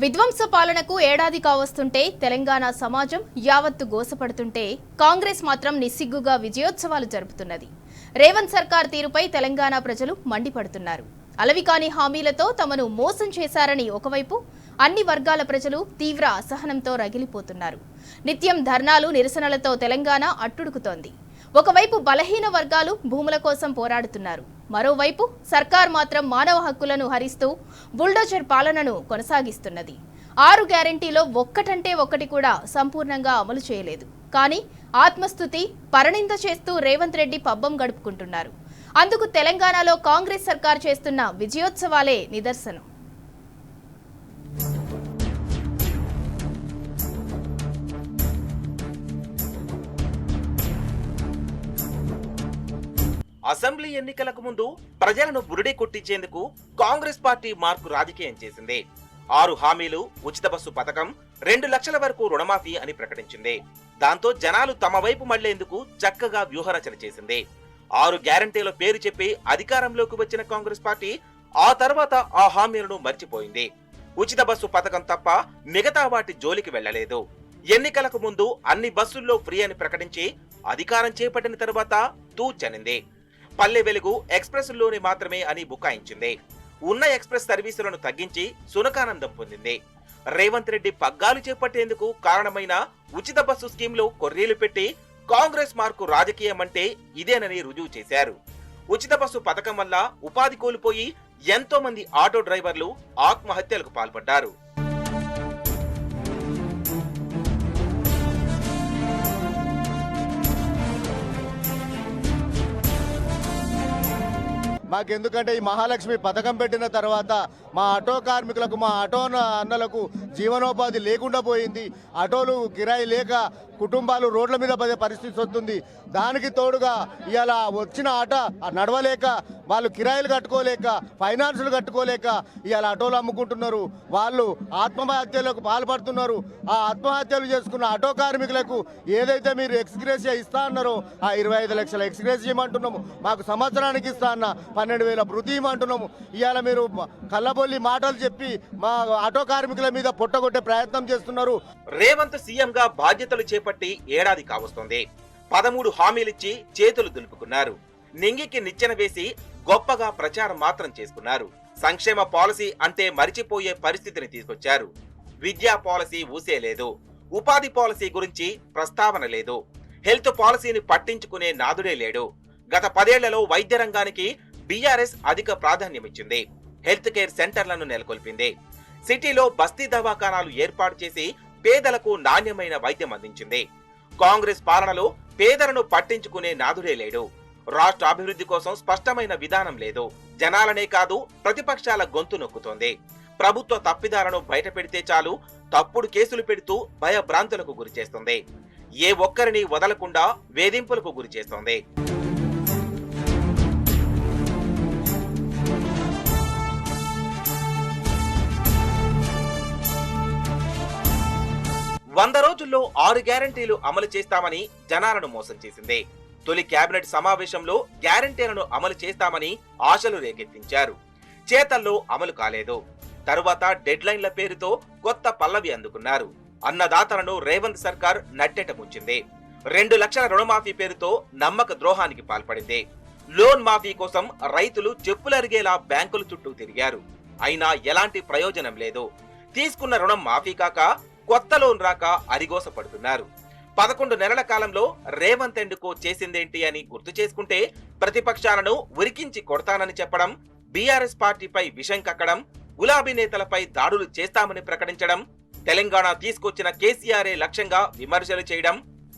విధ్వంస పాలనకు ఏడాది కావస్తుంటే తెలంగాణ సమాజం యావత్తు గోసపడుతుంటే కాంగ్రెస్ మాత్రం నిస్సిగ్గుగా విజయోత్సవాలు జరుపుతున్నది. రేవంత్ సర్కార్ తీరుపై తెలంగాణ ప్రజలు మండిపడుతున్నారు. అలవికాని హామీలతో తమను మోసం చేశారని ఒకవైపు, అన్ని వర్గాల ప్రజలు తీవ్ర అసహనంతో రగిలిపోతున్నారు. నిత్యం ధర్నాలు, నిరసనలతో తెలంగాణ అట్టుడుకుతోంది. ఒకవైపు బలహీన వర్గాలు భూముల కోసం పోరాడుతున్నారు. మరోవైపు సర్కార్ మాత్రం మానవ హక్కులను హరిస్తూ బుల్డోజర్ పాలనను కొనసాగిస్తున్నది. 6 గ్యారెంటీలో ఒక్కటంటే ఒక్కటి కూడా సంపూర్ణంగా అమలు చేయలేదు. కానీ ఆత్మస్తుతి, పరనింద చేస్తూ రేవంత్ రెడ్డి పబ్బం గడుపుకుంటున్నారు. అందుకు తెలంగాణలో కాంగ్రెస్ సర్కార్ చేస్తున్న విజయోత్సవాలే నిదర్శనం. అసెంబ్లీ ఎన్నికలకు ముందు ప్రజలను బురిడి కొట్టించేందుకు కాంగ్రెస్ పార్టీ మార్కు రాజకీయం చేసింది. 6 హామీలు, ఉచిత బస్సు పథకం, 2 లక్షల వరకు రుణమాఫీ అని ప్రకటించింది. దాంతో జనాలు తమ వైపు మళ్లేందుకు చక్కగా వ్యూహరచన చేసింది. 6 గ్యారంటీల పేరు చెప్పి అధికారంలోకి వచ్చిన కాంగ్రెస్ పార్టీ ఆ తర్వాత ఆ హామీలను మర్చిపోయింది. ఉచిత బస్సు పథకం తప్ప మిగతా వాటి జోలికి వెళ్లలేదు. ఎన్నికలకు ముందు అన్ని బస్సుల్లో ఫ్రీ అని ప్రకటించి అధికారం చేపట్టిన తర్వాత తూచనింది. పల్లె వెలుగు ఎక్స్ప్రెస్లోనే మాత్రమే అని బుకాయించింది. ఉన్న ఎక్స్ప్రెస్ సర్వీసులను తగ్గించి సునకానందం పొందింది. రేవంత్ రెడ్డి పగ్గాలు చేపట్టేందుకు కారణమైన ఉచిత బస్సు స్కీమ్ లో కొర్రీలు పెట్టి కాంగ్రెస్ మార్కు రాజకీయం అంటే ఇదేనని రుజువు చేశారు. ఉచిత బస్సు పథకం వల్ల ఉపాధి కోల్పోయి ఎంతో మంది ఆటో డ్రైవర్లు ఆత్మహత్యలకు పాల్పడ్డారు. మాకెందుకంటే ఈ మహాలక్ష్మి పథకం పెట్టిన తర్వాత మా ఆటో కార్మికులకు, మా ఆటో అన్నలకు జీవనోపాధి లేకుండా పోయింది. ఆటోలు కిరాయి లేక కుటుంబాలు రోడ్ల మీద పడే పరిస్థితి వస్తుంది. దానికి తోడుగా ఇవాళ వచ్చిన ఆటో నడవలేక, వాళ్ళు కిరాయిలు కట్టుకోలేక, ఫైనాన్సులు కట్టుకోలేక ఇవాళ ఆటోలు అమ్ముకుంటున్నారు. వాళ్ళు ఆత్మహత్యలకు పాల్పడుతున్నారు. ఆ ఆత్మహత్యలు చేసుకున్న ఆటో కార్మికులకు ఏదైతే మీరు ఎక్స్గ్రేషియా ఇస్తా అన్నారో ఆ 25 లక్షల ఎక్స్గ్రేషియా ఇవ్వమంటున్నాము. మాకు సంవత్సరానికి ఇస్తా అన్న 12,000 భృతి ఇవ్వమంటున్నాము. ఇవాళ మీరు కళ్ళబొల్లి మాటలు చెప్పి మా ఆటో కార్మికుల మీద పొట్టగొట్టే ప్రయత్నం చేస్తున్నారు. రేవంత్ సీఎం గా బాధ్యతలు చేపట్టి ఏడాది కావస్తోంది. 13 హామీలిచ్చి చేతులు దులుపుకున్నారు. నింగికి నిచ్చెన వేసి గొప్పగా ప్రచారం మాత్రం చేసుకున్నారు. సంక్షేమ పాలసీ అంటే మరిచిపోయే పరిస్థితిని తీసుకొచ్చారు. విద్యా పాలసీ ఊసే లేదు. ఉపాధి పాలసీ గురించి ప్రస్తావన లేదు. హెల్త్ పాలసీని పట్టించుకునే నాదుడే లేడు. గత 10 ఏళ్లలో వైద్య రంగానికి బీఆర్ఎస్ అధిక ప్రాధాన్యమిచ్చింది. Health care సెంటర్లను నెలకొల్పింది. సిటీలో బస్తీ దవాఖానాలు ఏర్పాటు చేసి పేదలకు నాణ్యమైన వైద్యం అందించింది. కాంగ్రెస్ పాలనలో పేదలను పట్టించుకునే నాదుడే లేడు. రాష్ట్ర అభివృద్ధి కోసం స్పష్టమైన విధానం లేదు. జనాలనే కాదు, ప్రతిపక్షాల గొంతు నొక్కుతోంది. ప్రభుత్వ తప్పిదాలను బయట పెడితే చాలు తప్పుడు కేసులు పెడుతూ భయభ్రాంతులకు గురి చేస్తుంది. ఏ ఒక్కరిని వదలకుండా వేధింపులకు గురి చేస్తోంది. వంద రోజుల్లో 6 గ్యారంటీలు అమలు చేస్తామని జనాలను మోసం చేసింది. తొలి కేబినెట్ సమావేశంలో గ్యారంటీలను అమలు చేస్తామని ఆశలు రేకెత్తించారు. చేతల్లో అమలు కాలేదు. తరువాత డెడ్ లైన్ల పేరుతో కొత్త పల్లవి అందుకున్నారు. అన్నదాతలను రేవంత్ సర్కార్ నట్టెట ముంచింది. 2 లక్షల రుణమాఫీ పేరుతో నమ్మక ద్రోహానికి పాల్పడింది. లోన్ మాఫీ కోసం రైతులు చెప్పులరిగేలా బ్యాంకుల చుట్టూ తిరిగారు. అయినా ఎలాంటి ప్రయోజనం లేదు. తీసుకున్న రుణం మాఫీ కాక కొత్త లోన్ రాక అరిగోస పడుతున్నారు. 11 నెలల కాలంలో రేవంత్ ఎందుకో చేసిందేంటి అని గుర్తు చేసుకుంటే ప్రతిపక్షాలను ఉరికించి కొడతానని చెప్పడం, బీఆర్ఎస్ పార్టీపై విషం కక్కడం, గులాబీ నేతలపై దాడులు చేస్తామని ప్రకటించడం, తెలంగాణ తీసుకొచ్చిన కేసీఆర్ఏ లక్ష్యంగా విమర్శలు చేయడం,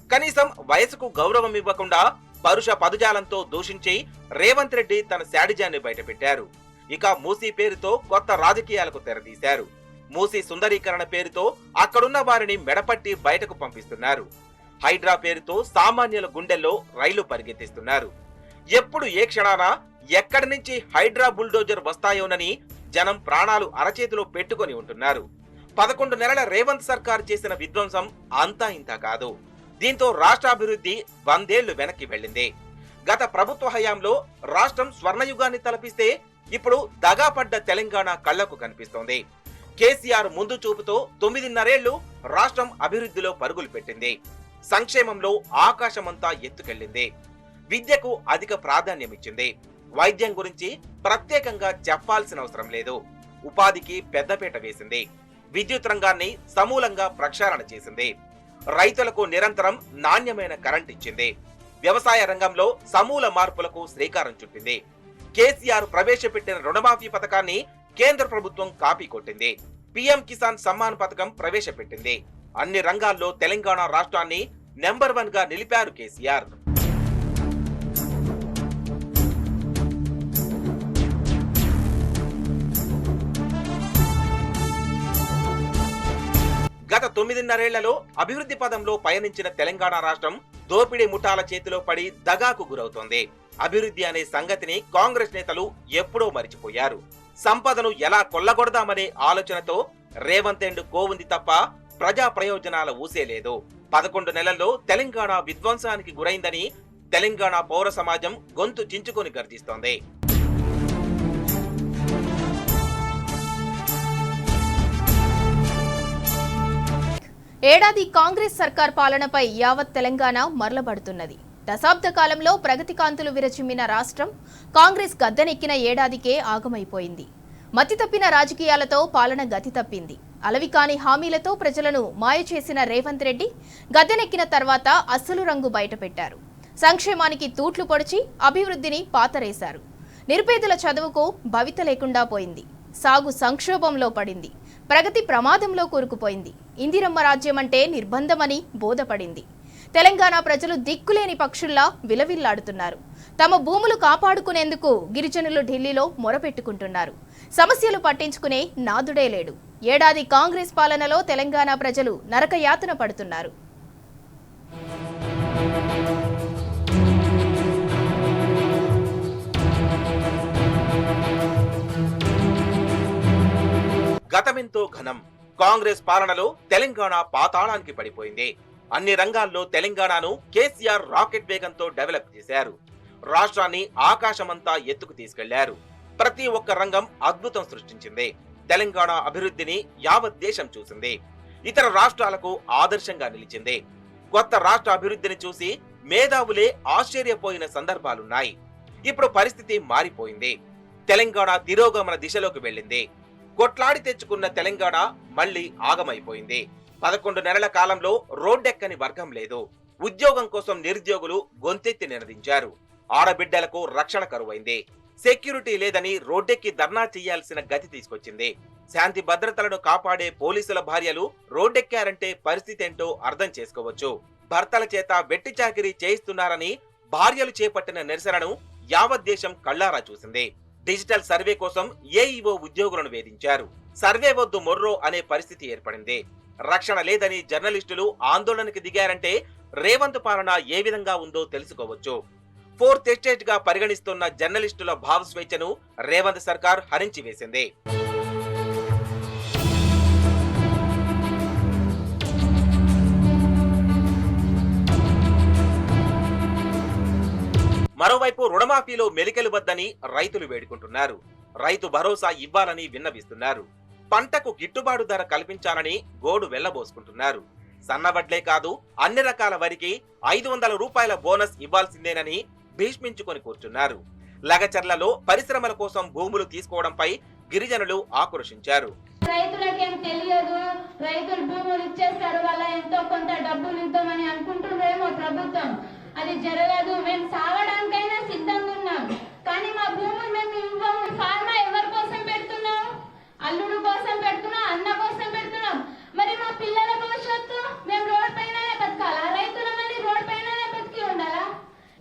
కనీసం వయసుకు గౌరవం ఇవ్వకుండా పరుష పదజాలంతో దూషించి రేవంత్ రెడ్డి తన శాడిజాన్ని బయటపెట్టారు. ఇక మూసీ పేరుతో కొత్త రాజకీయాలకు తెరతీశారు. మూసీ సుందరీకరణ పేరుతో అక్కడున్న వారిని మెడపట్టి బయటకు పంపిస్తున్నారు. హైడ్రా పేరుతో సామాన్యుల గుండెల్లో రైలు పరిగెత్తిస్తున్నారు. ఎప్పుడు ఏ క్షణాన ఎక్కడి నుంచి హైడ్రా బుల్డోజర్ వస్తాయోనని జనం ప్రాణాలు అరచేతిలో పెట్టుకొని ఉంటున్నారు. 11 నెలల రేవంత్ సర్కార్ చేసిన విధ్వంసం అంతా ఇంత కాదు. దీంతో రాష్ట్రాభివృద్ధి 100 ఏళ్లు వెనక్కి వెళ్ళింది. గత ప్రభుత్వ హయాంలో రాష్ట్రం స్వర్ణయుగాన్ని తలపిస్తే ఇప్పుడు దగాపడ్డ తెలంగాణ కళ్లకు కనిపిస్తోంది. కేసీఆర్ ముందు చూపుతో 9.5 ఏళ్లు రాష్ట్రం అభివృద్ధిలో పరుగులు పెట్టింది. సంక్షేమంలో ఆకాశమంతా ఎత్తుకెళ్లింది. విద్యకు అధిక ప్రాధాన్యమిచ్చింది. వైద్యం గురించి ప్రత్యేకంగా చెప్పాల్సిన అవసరం లేదు. ఉపాధికి పెద్దపీట వేసింది. విద్యుత్ రంగాన్ని సమూలంగా ప్రక్షాళన చేసింది. రైతులకు నిరంతరం నాణ్యమైన కరెంట్ ఇచ్చింది. వ్యవసాయ రంగంలో సమూల మార్పులకు శ్రీకారం చుట్టింది. కేసీఆర్ ప్రవేశపెట్టిన రుణమాఫీ పథకాన్ని కేంద్ర ప్రభుత్వం కాపీ కొట్టింది. పీఎం కిసాన్ సమ్మాన్ పథకం ప్రవేశపెట్టింది. అన్ని రంగాల్లో తెలంగాణ రాష్ట్రాన్ని నెంబర్ 1 గా నిలిపారు కేసీఆర్. గత 9.5 ఏళ్లలో అభివృద్ధి పదంలో పయనించిన తెలంగాణ రాష్ట్రం దోపిడీ ముఠాల చేతిలో పడి దగాకు గురవుతోంది. అభివృద్ధి అనే సంగతిని కాంగ్రెస్ నేతలు ఎప్పుడో మరిచిపోయారు. సంపదను ఎలా కొల్లగొడదామనే ఆలోచనతో రేవంత్ అండ్ కోవుంది తప్ప ప్రజా ప్రయోజనాల ఊసే లేదు. 11 నెలల్లో తెలంగాణ విధ్వంసానికి గురైందని తెలంగాణ పౌర సమాజం గొంతు చించుకొని గర్జిస్తోంది. ఏడాది కాంగ్రెస్ సర్కార్ పాలనపై యావత్ తెలంగాణ మరలబడుతున్నది. దశాబ్ద కాలంలో ప్రగతి కాంతులు విరచిమ్మిన రాష్ట్రం కాంగ్రెస్ గద్దెనెక్కిన ఏడాదికే ఆగమైపోయింది. మతి తప్పిన రాజకీయాలతో పాలన గతి తప్పింది. అలవికాని హామీలతో ప్రజలను మాయ చేసిన రేవంత్ రెడ్డి గద్దెనెక్కిన తర్వాత అస్సలు రంగు బయటపెట్టారు. సంక్షేమానికి తూట్లు పొడిచి అభివృద్ధిని పాతరేశారు. నిరుపేదల చదువుకు భవిత లేకుండా పోయింది. సాగు సంక్షోభంలో పడింది. ప్రగతి ప్రమాదంలో కూరుకుపోయింది. ఇందిరమ్మ రాజ్యం అంటే నిర్బంధమని బోధపడింది. తెలంగాణ ప్రజలు దిక్కులేని పక్షుల్లా విలవిల్లాడుతున్నారు. తమ భూములు కాపాడుకునేందుకు గిరిజనులు ఢిల్లీలో మొరపెట్టుకుంటున్నారు. సమస్యలు పట్టించుకునే నాదుడే లేడు. ఏడాది కాంగ్రెస్ పాలనలో తెలంగాణ ప్రజలు నరకయాతన పడుతున్నారు. గతమెంతో ఘనం. కాంగ్రెస్ పాలనలో తెలంగాణ పాతాళానికి పడిపోయింది. అన్ని రంగాల్లో తెలంగాణను కేసీఆర్ రాకెట్ వేగంతో డెవలప్ చేశారు. రాష్ట్రాన్ని ఆకాశమంతా ఎత్తుకు తీసుకెళ్లారు. ప్రతి ఒక్క రంగం అద్భుతం సృష్టించింది. తెలంగాణ అభివృద్ధిని యావత్ దేశం చూసింది. ఇతర రాష్ట్రాలకు ఆదర్శంగా నిలిచింది. కొత్త రాష్ట్ర అభివృద్ధిని చూసి మేధావులే ఆశ్చర్యపోయిన సందర్భాలున్నాయి. ఇప్పుడు పరిస్థితి మారిపోయింది. తెలంగాణ తిరోగమన దిశలోకి వెళ్ళింది. కొట్లాడి తెచ్చుకున్న తెలంగాణ మళ్లీ ఆగమైపోయింది. 11 నెలల కాలంలో రోడ్డెక్కని వర్గం లేదు. ఉద్యోగం కోసం నిరుద్యోగులు గొంతెత్తి నినదించారు. ఆడబిడ్డలకు రక్షణ కరువైంది. సెక్యూరిటీ లేదని రోడ్డెక్కి ధర్నా చేయాల్సిన గతి తీసుకొచ్చింది. శాంతి భద్రతలను కాపాడే పోలీసుల భార్యలు రోడ్డెక్కారంటే పరిస్థితి ఏంటో అర్థం చేసుకోవచ్చు. భర్తల చేత వెట్టి చాకిరీ చేయిస్తున్నారని భార్యలు చేపట్టిన నిరసనను యావత్ దేశం కళ్లారా చూసింది. డిజిటల్ సర్వే కోసం ఏఈఓ ఉద్యోగులను వేధించారు. సర్వే వద్దు మొర్రో అనే పరిస్థితి ఏర్పడింది. రక్షణ లేదని జర్నలిస్టులు ఆందోళనకి దిగారంటే రేవంత్ పాలన ఏ విధంగా ఉందో తెలుసుకోవచ్చు. 4th ఎస్టేట్ గా పరిగణిస్తున్న జర్నలిస్టుల భావ స్వేచ్ఛను రేవంత్ సర్కార్ హరించి వేసింది. మరోవైపు రుణమాఫీలో మెలికలు వద్దని రైతులు వేడుకుంటున్నారు. రైతు భరోసా ఇవ్వాలని విన్నవిస్తున్నారు. పంటకు గిట్టుబాటు ధర కల్పించాలని గోడు వెళ్లబోసుకుంటున్నారు. సన్నవడ్లే కాదు అన్ని రకాల వరికి 500 రూపాయల బోనస్ ఇవ్వాల్సిందేనని భీష్మించుకొని కూర్చున్నారు. లగచర్లలో పరిశ్రమల కోసం భూములు తీసుకోవడంపై గిరిజనులు ఆక్రోశించారు. రైతులకేం తెలియదు, రైతులు భూములు ఇచ్చేస్తారు, వాళ్ళ ఎంతో కొంత డబ్బులు ఇద్దామని అనుకుంటున్నారేమో ప్రభుత్వం. అది జరగదు. మేము సావడానికైనా సిద్ధంగా ఉన్నాం, కానీ మా భూములు మేము ఇవ్వము. ఫార్మా ఎవరి కోసం పెడుతున్నాం? అల్లుడు కోసం పెడుతున్నాం, అన్న కోసం పెడుతున్నాం. మరి మా పిల్లల భవిష్యత్తు మేము రోడ్ పైననే బతకాలా? రైతులమని రోడ్ పైననే బతికి ఉండాలా?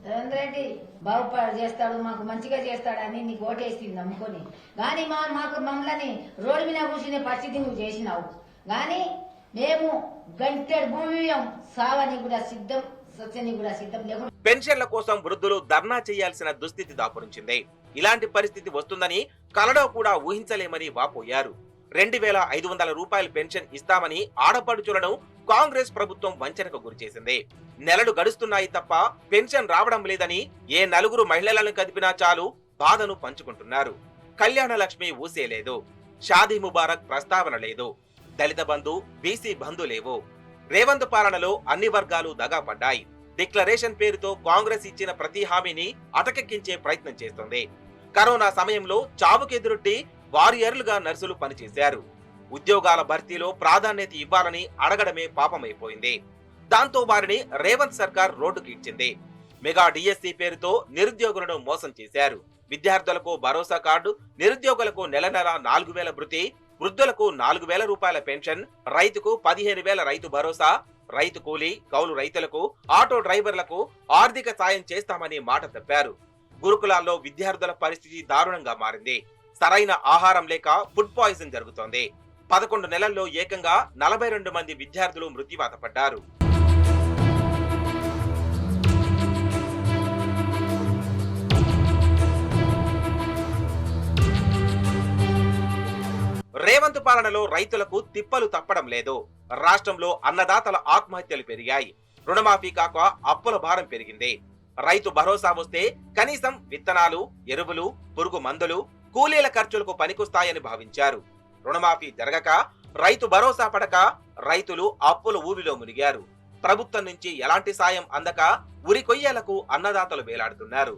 రేవంత్ రెడ్డి బాగుపడు చేస్తాడు, మాకు మంచిగా చేస్తాడని నీకు ఓటేసింది నమ్ముకొని, కానీ మాకు మమ్మల్ని రోడ్డు మీద కూర్చునే పరిస్థితి నువ్వు చేసినావు. కానీ మేము గంటెడు భూమి సావని కూడా సిద్ధం, సత్యని కూడా సిద్ధం. లేకుండా పెన్షన్ల కోసం వృద్ధులు ధర్నా చేయాల్సిన దుస్థితి దాపురించింది. ఇలాంటి పరిస్థితి వస్తుందని కలలో కూడా ఊహించలేమని వాపోయారు. 2500 రూపాయల పెన్షన్ ఇస్తామని ఆడపడుచులను కాంగ్రెస్ ప్రభుత్వం వంచనకు గురిచేసింది. నెలలు గడుస్తున్నాయి తప్ప పెన్షన్ రావడం లేదని ఏ నలుగురు మహిళలను కదిపినా చాలు బాధను పంచుకుంటున్నారు. కళ్యాణ లక్ష్మి ఊసేలేదు. షాదీ ముబారక్ ప్రస్తావన లేదు. దళిత బంధు, బీసీ బంధు లేవు. రేవంత్ పాలనలో అన్ని వర్గాలు దగా పడ్డాయి. డిక్లరేషన్ పేరుతో కాంగ్రెస్ ఇచ్చిన ప్రతి హామీని అటకెక్కించే ప్రయత్నం చేస్తుంది. కరోనా సమయంలో చావుకెదురొడ్డి వారియర్లుగా నర్సులు పనిచేశారు. ఉద్యోగాల భర్తీలో ప్రాధాన్యత ఇవ్వాలని అడగడమే పాపమైపోయింది. దాంతో వారిని రేవంత్ సర్కార్ రోడ్డుకి ఇచ్చింది. మెగా డిఎస్సి పేరుతో నిరుద్యోగులను మోసం చేశారు. విద్యార్థులకు భరోసా కార్డు, నిరుద్యోగులకు నెల నెల 4,000 భృతి, వృద్ధులకు 4,000 రూపాయల పెన్షన్, రైతుకు 15,000 రైతు భరోసా, రైతు కూలీ, కౌలు రైతులకు, ఆటో డ్రైవర్లకు ఆర్థిక సాయం చేస్తామని మాట తప్పారు. గురుకులాల్లో విద్యార్థుల పరిస్థితి దారుణంగా మారింది. సరైన ఆహారం లేక ఫుడ్ పాయిజన్ జరుగుతోంది. 11 నెలల్లో ఏకంగా 42 మంది విద్యార్థులు మృత్యువాత పడ్డారు. రేవంత్ పాలనలో రైతులకు తిప్పలు తప్పడం లేదు. రాష్ట్రంలో అన్నదాతల ఆత్మహత్యలు పెరిగాయి. రుణమాఫీ కాక అప్పుల భారం పెరిగింది. రైతు భరోసా వస్తే కనీసం విత్తనాలు, ఎరువులు, పురుగు మందులు, కూలీల ఖర్చులకు పనికొస్తాయని భావించారు. రుణమాఫీ జరగక, రైతు భరోసా పడక రైతులు అప్పుల ఊబిలో మునిగారు. ప్రభుత్వం నుంచి ఎలాంటి సాయం అందక ఉరికొయ్యలకు అన్నదాతలు వేలాడుతున్నారు.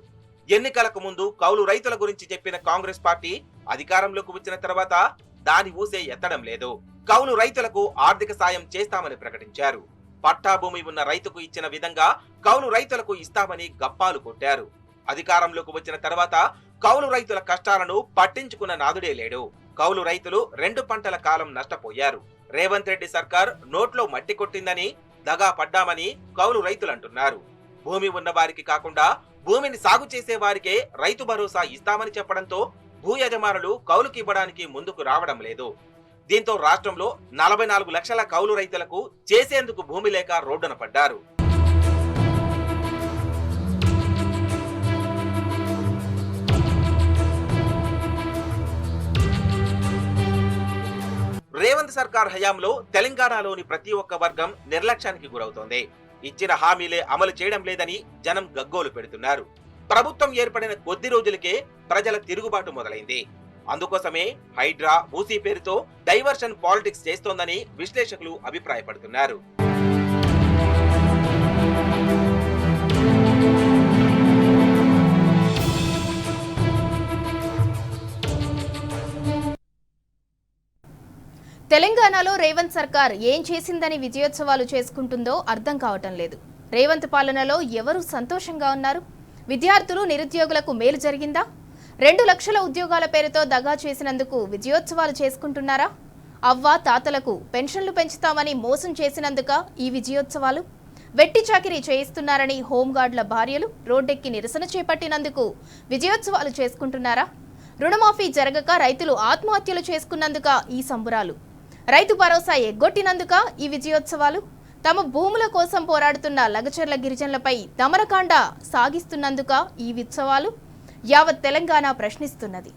ఎన్నికలకు ముందు కౌలు రైతుల గురించి చెప్పిన కాంగ్రెస్ పార్టీ అధికారంలోకి వచ్చిన తర్వాత దాని ఊసే ఎత్తడం లేదు. కౌలు రైతులకు ఆర్థిక సాయం చేస్తామని ప్రకటించారు. పట్టా భూమి ఉన్న రైతుకు ఇచ్చిన విధంగా కౌలు రైతులకు ఇస్తామని గప్పాలు కొట్టారు. అధికారంలోకి వచ్చిన తర్వాత కౌలు రైతుల కష్టాలను పట్టించుకున్న నాదుడే లేడు. కౌలు రైతులు 2 పంటల కాలం నష్టపోయారు. రేవంత్ రెడ్డి సర్కార్ నోట్లో మట్టి కొట్టిందని, దగా పడ్డామని కౌలు రైతులు అంటున్నారు. భూమి ఉన్న వారికి కాకుండా భూమిని సాగు చేసే వారికే రైతు భరోసా ఇస్తామని చెప్పడంతో భూ యజమానులు కౌలుకి ఇవ్వడానికి ముందుకు రావడం లేదు. దీంతో రాష్ట్రంలో 44 లక్షల కౌలు రైతులకు చేసేందుకు భూమి లేక రోడ్డున పడ్డారు. రేవంత్ సర్కార్ హయాంలో తెలంగాణలోని ప్రతి ఒక్క వర్గం నిర్లక్ష్యానికి గురవుతోంది. ఇచ్చిన హామీలే అమలు చేయడం లేదని జనం గగ్గోలు పెడుతున్నారు. ప్రభుత్వం ఏర్పడిన కొద్ది రోజులకే ప్రజల తిరుగుబాటు మొదలైంది. అందుకోసమే హైడ్రా, మూసీ పేరుతో డైవర్షన్ పాలిటిక్స్ చేస్తోందని విశ్లేషకులు అభిప్రాయపడుతున్నారు. తెలంగాణలో రేవంత్ సర్కార్ ఏం చేసిందని విజయోత్సవాలు చేసుకుంటుందో అర్థం కావటం లేదు. రేవంత్ పాలనలో ఎవరు సంతోషంగా ఉన్నారు? విద్యార్థులు, నిరుద్యోగులకు మేలు జరిగిందా? 2 లక్షల ఉద్యోగాల పేరుతో దగా చేసినందుకు విజయోత్సవాలు చేసుకుంటున్నారా? అవ్వ తాతలకు పెన్షన్లు పెంచుతామని మోసం చేసినందుక ఈ విజయోత్సవాలు? వెట్టి చాకిరీ చేయిస్తున్నారని హోంగార్డుల భార్యలు రోడ్డెక్కి నిరసన చేపట్టినందుకు విజయోత్సవాలు చేసుకుంటున్నారా? రుణమాఫీ జరగక రైతులు ఆత్మహత్యలు చేసుకున్నందుక ఈ సంబురాలు? రైతు భరోసా ఎగ్గొట్టినందుక ఈ విజయోత్సవాలు? తమ భూముల కోసం పోరాడుతున్న లగచర్ల గిరిజనులపై దమనకాండ సాగిస్తున్నందుక ఈ ఉత్సవాలు? యావత్ తెలంగాణ ప్రశ్నిస్తున్నది.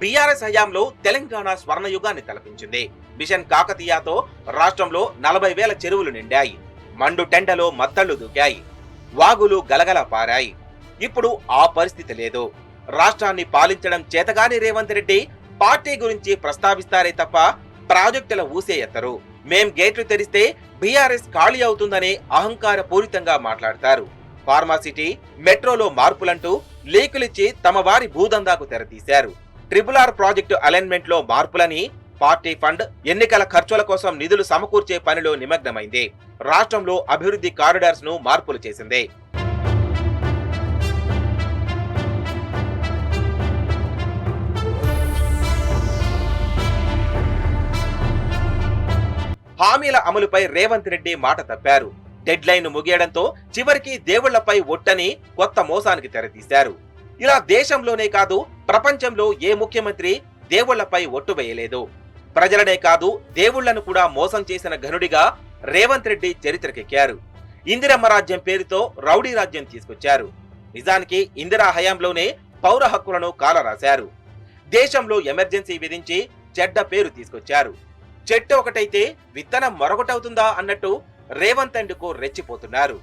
బీఆర్ఎస్ హయాంలో తెలంగాణ స్వర్ణయుగాన్ని తలపించింది. మిషన్ కాకతీయతో రాష్ట్రంలో 40,000 చెరువులు నిండాయి. మండు టెండలో మత్తళ్లు దూకాయి. వాగులు గలగల పారాయి. ఇప్పుడు ఆ పరిస్థితి లేదు. రాష్ట్రాన్ని పాలించడం చేతగాని రేవంత్ రెడ్డి పార్టీ గురించి ప్రస్తావిస్తారే తప్ప ప్రాజెక్టుల ఊసే ఎత్తరు. మేం గేట్లు తెరిస్తే బీఆర్ఎస్ ఖాళీ అవుతుందని అహంకార పూరితంగా మాట్లాడతారు. ఫార్మాసిటీ, మెట్రోలో మార్పులంటూ లీకులిచ్చి తమ వారి భూదందాకు తెరతీశారు. RRR ప్రాజెక్టు అలైన్మెంట్ లో మార్పులని, పార్టీ ఫండ్, ఎన్నికల ఖర్చుల కోసం నిధులు సమకూర్చే పనిలో నిమగ్నమైంది. రాష్ట్రంలో అభివృద్ధి కారిడార్స్ ను మార్పులు చేసింది. హామీల అమలుపై రేవంత్ రెడ్డి మాట తప్పారు. డెడ్ లైన్ ముగియడంతో చివరికి దేవుళ్లపై ఒట్టని కొత్త మోసానికి తెరతీశారు. ఇలా దేశంలోనే కాదు ప్రపంచంలో ఏ ముఖ్యమంత్రి దేవుళ్లపై ఒట్టు వేయలేదు. ప్రజలనే కాదు దేవుళ్లను కూడా మోసం చేసిన ఘనుడిగా రేవంత్ రెడ్డి చరిత్రకెక్కారు. ఇందిరమ్మ రాజ్యం పేరుతో రౌడీ రాజ్యం తీసుకొచ్చారు. నిజానికి ఇందిరా హయాంలోనే పౌర హక్కులను కాలరాశారు. దేశంలో ఎమర్జెన్సీ విధించి చెడ్డ పేరు తీసుకొచ్చారు. చెట్టు ఒకటైతే విత్తనం మరొకటవుతుందా అన్నట్టు రేవంత్ అండ్ కో రెచ్చిపోతున్నారు.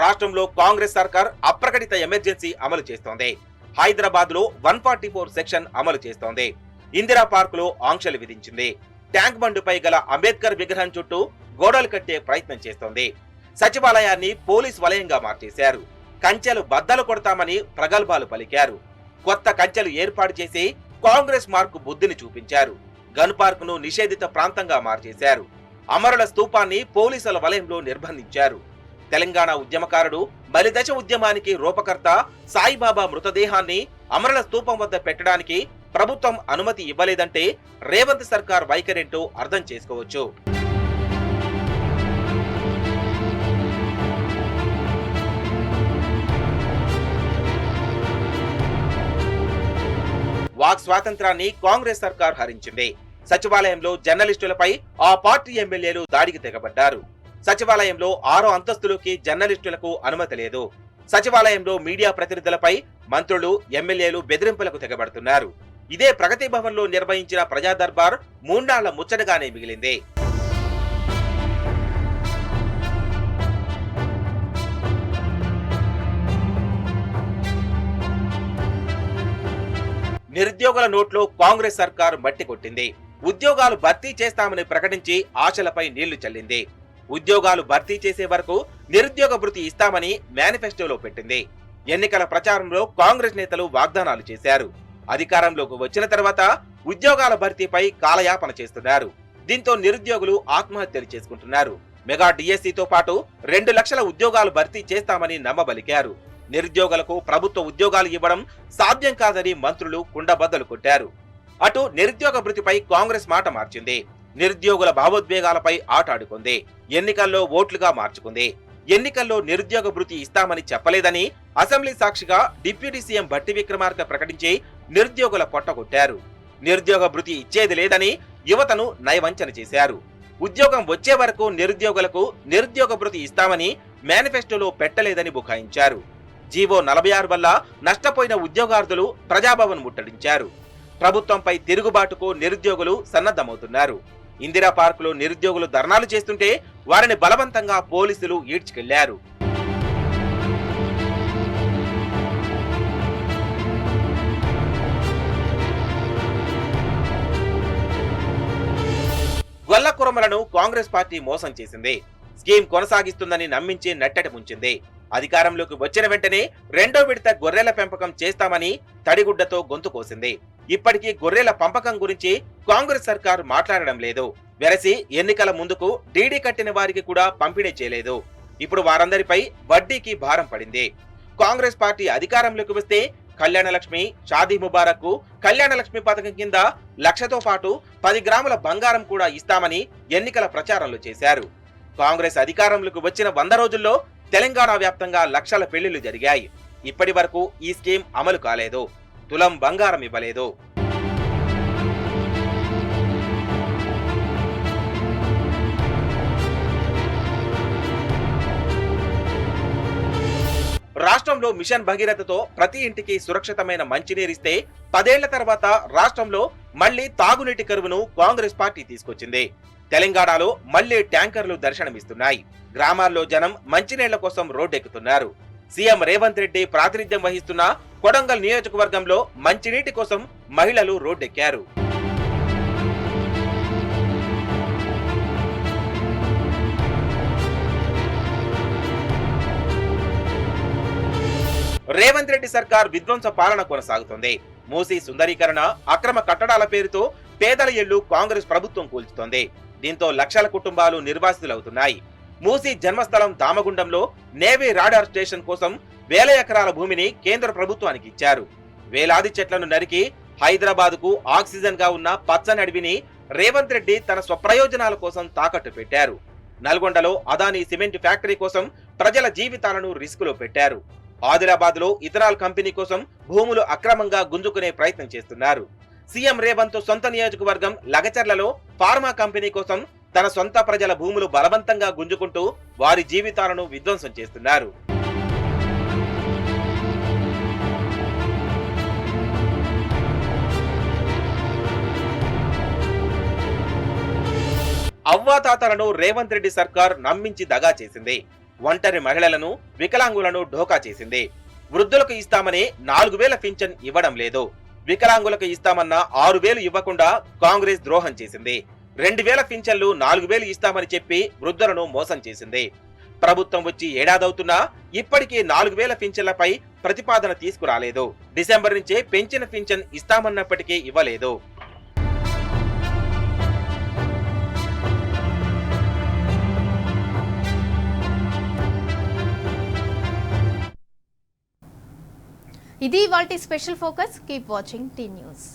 రాష్ట్రంలో కాంగ్రెస్ సర్కార్ అప్రకటిత ఎమర్జెన్సీ అమలు చేస్తోంది. హైదరాబాద్ లో 144 సెక్షన్ అమలు చేస్తోంది. ఇందిరా పార్క్ లో ఆంక్షలు విధించింది. ట్యాంక్ బండుపై గల అంబేద్కర్ విగ్రహం చుట్టూ గోడలు కట్టే ప్రయత్నం చేస్తోంది. సచివాలయాన్ని పోలీస్ వలయంగా మార్చేశారు. కంచెలు బద్దలు కొడతామని ప్రగల్భాలు పలికారు. కొత్త కంచెలు ఏర్పాటు చేసి కాంగ్రెస్ మార్కు బుద్ధిని చూపించారు. గన్ పార్క్ ను నిషేధిత ప్రాంతంగా మార్చేశారు. అమరుల స్తూపాన్ని పోలీసుల వలయంలో నిర్బంధించారు. తెలంగాణ ఉద్యమకారుడు బలిదశ ఉద్యమానికి రూపకర్త సాయిబాబా మృతదేహాన్ని అమరుల స్తూపం వద్ద పెట్టడానికి ప్రభుత్వం అనుమతి ఇవ్వలేదంటే రేవంత్ సర్కార్ వైఖరేంటో అర్థం చేసుకోవచ్చు. వాక్ స్వాతంత్రాన్ని కాంగ్రెస్ సర్కార్ హరించింది. సచివాలయంలో జర్నలిస్టులపై ఆ పార్టీ ఎమ్మెల్యేలు దాడికి తెగబడ్డారు. సచివాలయంలో 6వ అంతస్తులోకి జర్నలిస్టులకు అనుమతి లేదు. సచివాలయంలో మీడియా ప్రతినిధులపై మంత్రులు, ఎమ్మెల్యేలు బెదిరింపులకు తెగబడుతున్నారు. ఇదే ప్రగతి భవన్ లో నిర్వహించిన ప్రజా దర్బార్ 3 నాళ్ల ముచ్చటగానే మిగిలింది. నిరుద్యోగుల నోట్లో కాంగ్రెస్ సర్కార్ మట్టి కొట్టింది. ఉద్యోగాలు భర్తీ చేస్తామని ప్రకటించి ఆశలపై నీళ్లు చల్లింది. ఉద్యోగాలు భర్తీ చేసే వరకు నిరుద్యోగ భృతి ఇస్తామని మేనిఫెస్టోలో పెట్టింది. ఎన్నికల ప్రచారంలో కాంగ్రెస్ నేతలు వాగ్దానాలు చేశారు. అధికారంలోకి వచ్చిన తర్వాత ఉద్యోగాల భర్తీపై కాలయాపన చేస్తున్నారు. దీంతో నిరుద్యోగులు ఆత్మహత్యలు చేసుకుంటున్నారు. మెగా డిఎస్సితో పాటు 2 లక్షల ఉద్యోగాలు భర్తీ చేస్తామని నమ్మబలికారు. నిరుద్యోగులకు ప్రభుత్వ ఉద్యోగాలు ఇవ్వడం సాధ్యం కాదని మంత్రులు కుండబద్దలు కొట్టారు. అటు నిరుద్యోగ భృతిపై కాంగ్రెస్ మాట మార్చింది. నిరుద్యోగుల భావోద్వేగాలపై ఆటాడుకుంది. ఎన్నికల్లో ఓట్లుగా మార్చుకుంది. ఎన్నికల్లో నిరుద్యోగ భృతి ఇస్తామని చెప్పలేదని అసెంబ్లీ సాక్షిగా డిప్యూటీ సీఎం భట్టి విక్రమార్క ప్రకటించి నిరుద్యోగుల పొట్టగొట్టారు. నిరుద్యోగ భృతి ఇచ్చేది లేదని యువతను నయవంచన చేశారు. ఉద్యోగం వచ్చే వరకు నిరుద్యోగులకు నిరుద్యోగ భృతి ఇస్తామని మేనిఫెస్టోలో పెట్టలేదని బుకాయించారు. జీవో 46 వల్ల నష్టపోయిన ఉద్యోగార్థులు ప్రజాభవన్ ముట్టడించారు. ప్రభుత్వంపై తిరుగుబాటుకు నిరుద్యోగులు సన్నద్ధమవుతున్నారు. ఇందిరా పార్క్ లో నిరుద్యోగులు ధర్నాలు చేస్తుంటే వారిని బలవంతంగా పోలీసులు ఈడ్చుకెళ్లారు. గొల్ల కురమలను కాంగ్రెస్ పార్టీ మోసం చేసింది. స్కీమ్ కొనసాగిస్తుందని నమ్మించి నెట్టడి ముంచింది. అధికారంలోకి వచ్చిన వెంటనే 2వ విడత గొర్రెల పెంపకం చేస్తామని తడిగుడ్డతో గొంతు కోసింది. ఇప్పటికీ గొర్రెల పంపకం గురించి కాంగ్రెస్ సర్కార్ మాట్లాడడం లేదు. వెరసి ఎన్నికల ముందుకు డీడీ కట్టిన వారికి కూడా పంపిణీ చేయలేదు. ఇప్పుడు వారందరిపై వడ్డీకి భారం పడింది. కాంగ్రెస్ పార్టీ అధికారంలోకి వస్తే కళ్యాణ లక్ష్మి, షాదీ ముబారక్, కళ్యాణ లక్ష్మి పథకం కింద 1,00,000తో పాటు 10 గ్రాముల బంగారం కూడా ఇస్తామని ఎన్నికల ప్రచారంలో చేశారు. కాంగ్రెస్ అధికారంలోకి వచ్చిన 100 రోజుల్లో తెలంగాణ వ్యాప్తంగా లక్షల పెళ్లిళ్లు జరిగాయి. ఇప్పటి వరకు ఈ స్కీమ్ అమలు కాలేదు. తులం బంగారం ఇవ్వలేదు. రాష్ట్రంలో మిషన్ భగీరథతో ప్రతి ఇంటికి సురక్షితమైన మంచినీరిస్తే 10 ఏళ్ల తర్వాత రాష్ట్రంలో మళ్లీ తాగునీటి కరువును కాంగ్రెస్ పార్టీ తీసుకొచ్చింది. తెలంగాణలో మళ్లీ ట్యాంకర్లు దర్శనమిస్తున్నాయి. గ్రామాల్లో జనం మంచినీళ్ల కోసం రోడ్డెక్కుతున్నారు. సీఎం రేవంత్ రెడ్డి ప్రాతినిధ్యం వహిస్తున్న కొడంగల్ నియోజకవర్గంలో మంచినీటి కోసం మహిళలు రోడ్డెక్కారు. రేవంత్ రెడ్డి సర్కార్ విధ్వంస పాలన కొనసాగుతుంది. మూసీ సుందరీకరణ, అక్రమ కట్టడాల పేరుతో పేదల ఇళ్లు కాంగ్రెస్ ప్రభుత్వం కూల్చుతోంది. దీంతో లక్షల కుటుంబాలు నిర్వాసితులవుతున్నాయి. మూసీ జన్మస్థలం దామగుండంలో నేవీ రాడార్ స్టేషన్ కోసం 1000 ఎకరాల భూమిని కేంద్ర ప్రభుత్వానికి ఇచ్చారు. వేలాది చెట్లను నరికి హైదరాబాద్ కు ఆక్సిజన్ గా ఉన్న పచ్చని అడవిని రేవంత్ రెడ్డి తన స్వప్రయోజనాల కోసం తాకట్టు పెట్టారు. నల్గొండలో అదానీ సిమెంట్ ఫ్యాక్టరీ కోసం ప్రజల జీవితాలను రిస్కులో పెట్టారు. ఆదిలాబాద్ లో ఇథనాల్ కంపెనీ కోసం భూములు అక్రమంగా గుంజుకునే ప్రయత్నం చేస్తున్నారు. సీఎం రేవంత్ సొంత నియోజకవర్గం లగచర్లలో ఫార్మా కంపెనీ కోసం తన సొంత ప్రజల భూములు బలవంతంగా గుంజుకుంటూ వారి జీవితాలను విధ్వంసం చేస్తున్నారు. అవ్వాతాతలను రేవంత్ రెడ్డి సర్కార్ నమ్మించి దగా చేసింది. ఒంటరి మహిళలను, వికలాంగులను ఢోకా చేసింది. వృద్ధులకు ఇస్తామని 4000 పింఛన్ ఇవ్వడం లేదు. వికలాంగులకు ఇస్తామన్న 6000 ఇవ్వకుండా కాంగ్రెస్ ద్రోహం చేసింది. 2000 పింఛన్లు 4000 ఇస్తామని చెప్పి వృద్ధులను మోసం చేసింది. ప్రభుత్వం వచ్చి ఏడాదవుతున్నా ఇప్పటికీ 4000 పింఛన్లపై ప్రతిపాదన తీసుకురాలేదు. డిసెంబర్ నుంచే పెంచిన పింఛన్ ఇస్తామన్నప్పటికీ ఇవ్వలేదు. ఇది ఇవాల్టి special focus. Keep watching tea news.